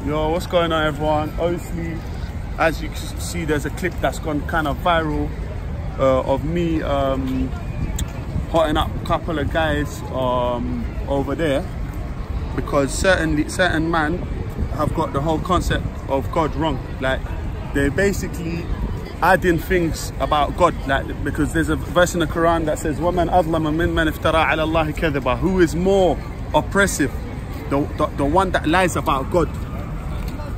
Yo, what's going on, everyone? Obviously, as you can see, there's a clip that's gone kind of viral of me hotting up a couple of guys over there, because certain man have got the whole concept of God wrong. Like, they're basically adding things about God, like, because there's a verse in the Quran that says, وَمَنْ أَظْلَمَ مِمَّنْ افترى على الله كذبا. Who is more oppressive, the one that lies about God,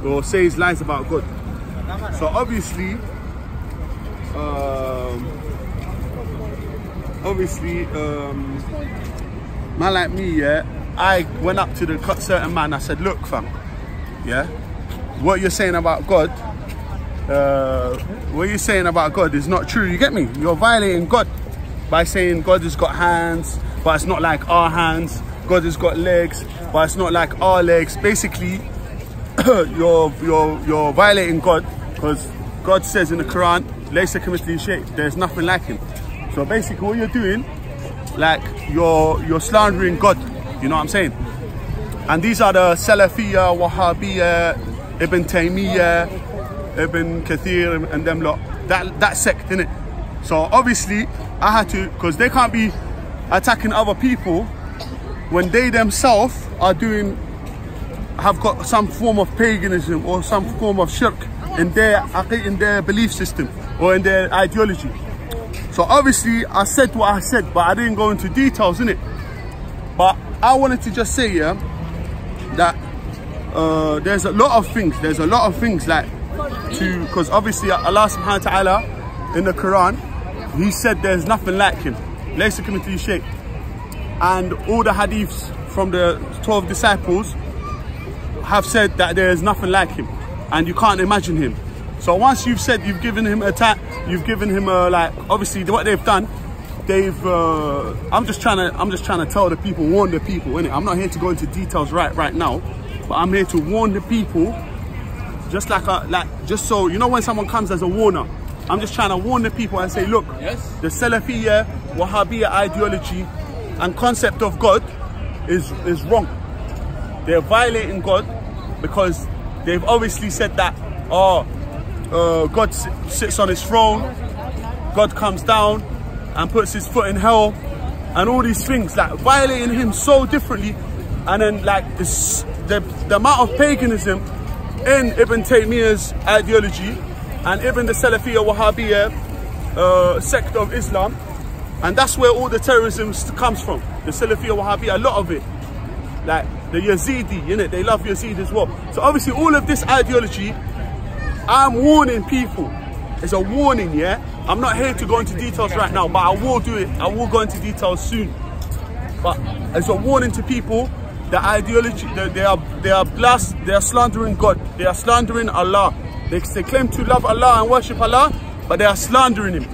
or says lies about God? So obviously, man like me, yeah, I went up to the certain man. I said, look, fam, yeah, what you're saying about God, is not true. You get me? You're violating God by saying God has got hands, but it's not like our hands. God has got legs, but it's not like our legs. Basically, you're violating God, because God says in the Quran, "Laysa kamithlihi shay." There's nothing like Him. So basically, what you're doing, like, you're slandering God. You know what I'm saying? And these are the Salafiyya, Wahhabiyya, Ibn Taymiyyah, Ibn Kathir, and them lot. That sect, innit? So obviously, I had to, because they can't be attacking other people when they themselves have got some form of paganism or some form of shirk in their belief system or in their ideology. So obviously I said what I said, but I didn't go into details, innit? But I wanted to just say, yeah, that there's a lot of things like, because obviously Allah subhanahu wa ta'ala in the Quran, He said there's nothing like Him. Laysa kamithlihi shay. And all the hadiths from the 12 disciples have said that there is nothing like Him, and you can't imagine Him. So once you've said, you've given Him a like, obviously what they've done, I'm just trying to tell the people, warn the people, innit? I'm not here to go into details right now, but I'm here to warn the people, just just so you know, when someone comes as a warner, I'm just trying to warn the people and say, look, yes, the Salafiyya, Wahhabiyya ideology and concept of God is wrong. They're violating God, because they've obviously said that, God sits on His throne, God comes down and puts His foot in hell, and all these things, like violating Him so differently. And then like the amount of paganism in Ibn Taymiyyah's ideology and even the Salafiyya Wahhabiyya sect of Islam, and that's where all the terrorism comes from. The Salafiyya Wahhabiyya, a lot of it, like the Yazidi, innit? They love Yazid as well. So obviously all of this ideology, I'm warning people. It's a warning, yeah? I'm not here to go into details right now, but I will do it. I will go into details soon. But it's a warning to people. The ideology, they are slandering God. They are slandering Allah. They claim to love Allah and worship Allah, but they are slandering Him,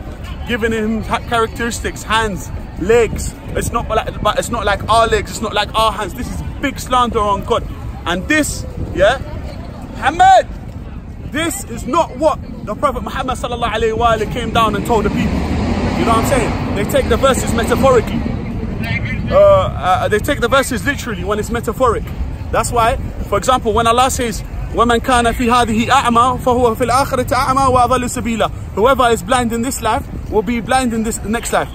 giving Him characteristics, hands, legs. It's not like our legs. It's not like our hands. This is big slander on God. And this, yeah, Muhammad, this is not what the Prophet Muhammad sallallahu alaihi wasallam came down and told the people. You know what I'm saying? They take the verses metaphorically. They take the verses literally when it's metaphoric. That's why, for example, when Allah says, وَمَنْ كَانَ فِي هَذِهِ أَعْمَى فَهُوَ فِي الْآخِرَةِ أَعْمَى وَأَضَلُّ سَبِيلًا. Whoever is blind in this life will be blind in this next life.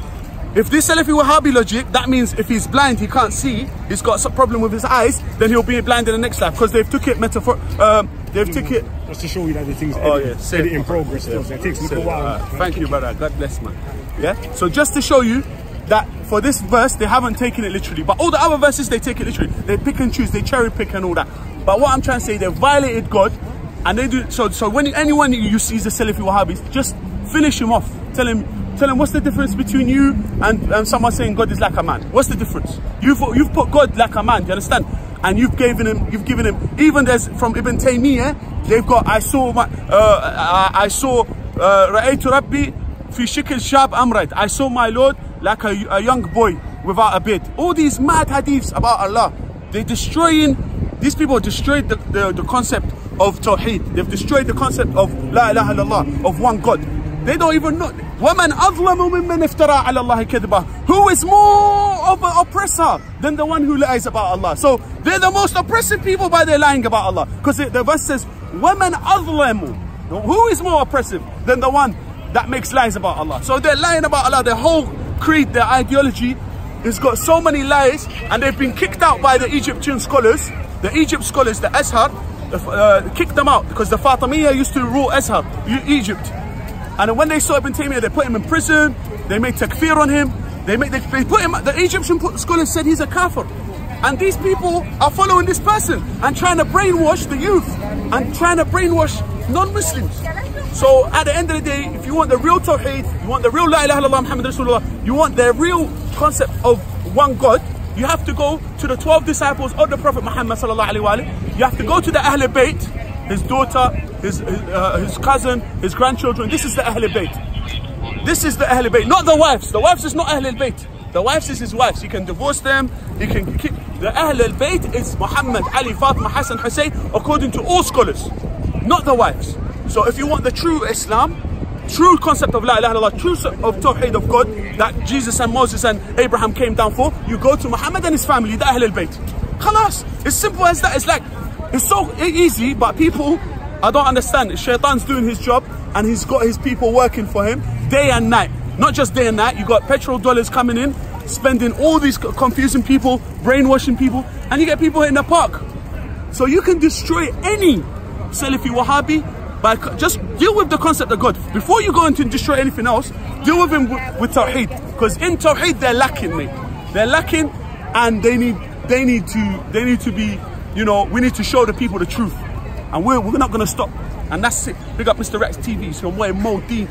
If this Salafi Wahhabi logic, that means if he's blind, he can't see, he's got some problem with his eyes, then he'll be blind in the next life, because they've took it metaphor. They've took it. Just to show you that the thing's edit in progress. Yeah. It takes a while. Thank you, brother. God bless, man. Yeah. So just to show you that for this verse, they haven't taken it literally, but all the other verses they take it literally. They pick and choose, they cherry pick and all that. But what I'm trying to say, they violated God, and they do so. When anyone you see is a Salafi Wahhabi, just finish him off. Tell him what's the difference between you and someone saying God is like a man. What's the difference? You've put God like a man, do you understand? And you've given him, even there's from Ibn Taymiyyah, they've got, I saw Ra'aytu Rabbi fi shikl shab amrad. I saw my Lord like a young boy without a beard. All these mad hadiths about Allah, these people destroyed the concept of Tawheed. They've destroyed the concept of La ilaha illallah, of one God. They don't even know. وَمَنْ أَظْلَمُ مِمَّنْ افترى على الله كذبا. Who is more of an oppressor than the one who lies about Allah? So they're the most oppressive people by their lying about Allah. Because the verse says, وَمَنْ أَظْلَمُ. Who is more oppressive than the one that makes lies about Allah? So they're lying about Allah. Their whole creed, their ideology has got so many lies, and they've been kicked out by the Egyptian scholars. The Egypt scholars, the Azhar, kicked them out because the Fatimiyya used to rule Azhar, Egypt. And when they saw Ibn Taymiyyah, they put him in prison. They made takfir on him. They put him. The Egyptian scholars said he's a kafir. And these people are following this person and trying to brainwash the youth and trying to brainwash non-Muslims. So at the end of the day, if you want the real Tawheed, you want the real La ilaha illallah Muhammad Rasulullah, you want the real concept of one God, you have to go to the 12 disciples of the Prophet Muhammad sallallahu alaihi wasallam. You have to go to the Ahl Bayt, his daughter, his cousin, his grandchildren. This is the Ahl Bayt. This is the Ahl Bayt, not the wives. The wives is not Ahl Bayt. The wives is his wives. He can divorce them. He can keep. The Ahl Bayt is Muhammad, Ali, Fatima, Hassan, Hussein, according to all scholars, not the wives. So if you want the true Islam, true concept of La ilaha illallah, true of Tawheed of God that Jesus and Moses and Abraham came down for, you go to Muhammad and his family, the Ahl Bayt. Khalas, it's simple as that. It's like, it's so easy, but people, I don't understand. Shaitan's doing his job and he's got his people working for him day and night. Not just day and night, you got petrol dollars coming in, spending all these confusing people, brainwashing people, and you get people in the park. So you can destroy any Salafi Wahhabi by just deal with the concept of God. Before you go into destroy anything else, deal with him with Tawheed. Because in Tawheed they're lacking, mate. They're lacking, and they need to be, you know, we need to show the people the truth. And we're not gonna stop. And that's it. Big up MistaRax TV. So I'm wearing Deen.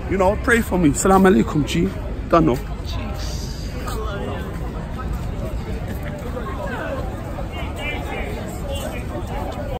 You know, pray for me. Assalamu alaikum, G. Don't know.